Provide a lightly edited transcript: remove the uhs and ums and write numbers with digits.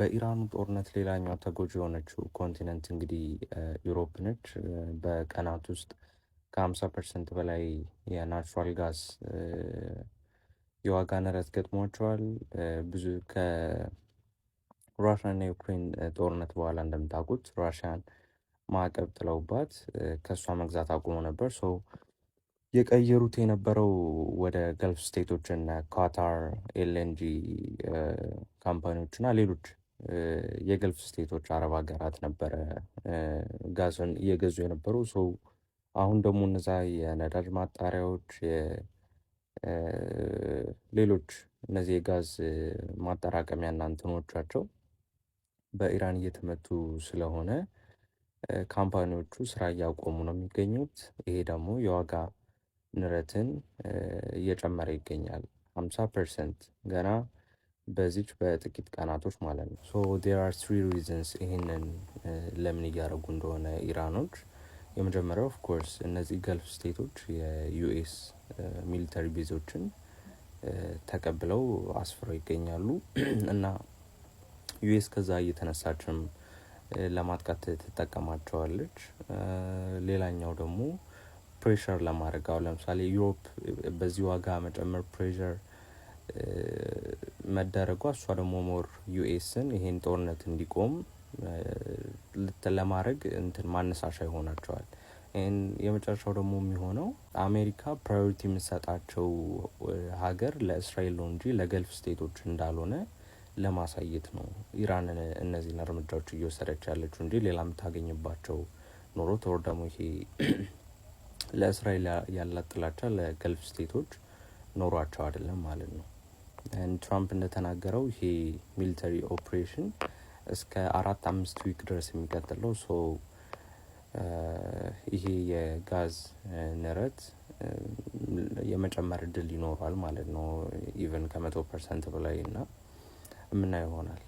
በኢራኑ ጦርነት ሌላኛው ተጎጂ የሆነችው ኮንቲነንት እንግዲህ ዩሮፕ ነች። በቀናት ውስጥ ከ50% በላይ የናቹራል ጋዝ የዋጋ ንረት ገጥሟቸዋል። ብዙ ከራሽያና ዩክሬን ጦርነት በኋላ እንደምታውቁት ራሽያን ማዕቀብ ጥለውባት ከሷ መግዛት አቁሞ ነበር። የቀየሩት የነበረው ወደ ገልፍ ስቴቶች እና ኳታር ኤልኤንጂ ካምፓኒዎች እና ሌሎች የገልፍ ስቴቶች አረብ ሀገራት ነበረ ጋዝን እየገዙ የነበሩ። አሁን ደግሞ እነዛ የነዳጅ ማጣሪያዎች ሌሎች እነዚህ የጋዝ ማጠራቀሚያና እንትኖቻቸው በኢራን እየተመቱ ስለሆነ ካምፓኒዎቹ ስራ እያቆሙ ነው የሚገኙት። ይሄ ደግሞ የዋጋ ንረትን እየጨመረ ይገኛል። 50% ገና በዚች በጥቂት ቀናቶች ማለት ነው። there are 3 reasons ይሄንን ለምን እያደረጉ እንደሆነ ኢራኖች። የመጀመሪያው ኦፍ ኮርስ እነዚህ ገልፍ ስቴቶች የዩኤስ ሚሊተሪ ቤዞችን ተቀብለው አስፍረው ይገኛሉ እና ዩኤስ ከዛ እየተነሳችም ለማጥቃት ትጠቀማቸዋለች። ሌላኛው ደግሞ ፕሬሸር ለማድረግ ለምሳሌ ዩሮፕ በዚህ ዋጋ መጨመር ፕሬሸር መደረጓ እሷ ደግሞ ሞር ዩኤስን ይሄን ጦርነት እንዲቆም ለማድረግ ማነሳሻ ይሆናቸዋል። የመጨረሻው ደግሞ የሚሆነው አሜሪካ ፕራዮሪቲ የምትሰጣቸው ሀገር ለእስራኤል ነው እንጂ ለገልፍ ስቴቶች እንዳልሆነ ለማሳየት ነው ኢራን እነዚህን እርምጃዎች እየወሰደች ያለችው እንጂ ሌላ የምታገኝባቸው ኖሮ ደግሞ ይሄ ለእስራኤል ያላት ጥላቻ ለገልፍ ስቴቶች ኖሯቸው አይደለም ማለት ነው። ትራምፕ እንደተናገረው ይሄ ሚሊተሪ ኦፕሬሽን እስከ 4-5 ዊክ ድረስ የሚቀጥለው ይሄ የጋዝ ንረት የመጨመር እድል ይኖራል ማለት ነው። ኢቨን ከ100% በላይ እና የምናየው ይሆናል።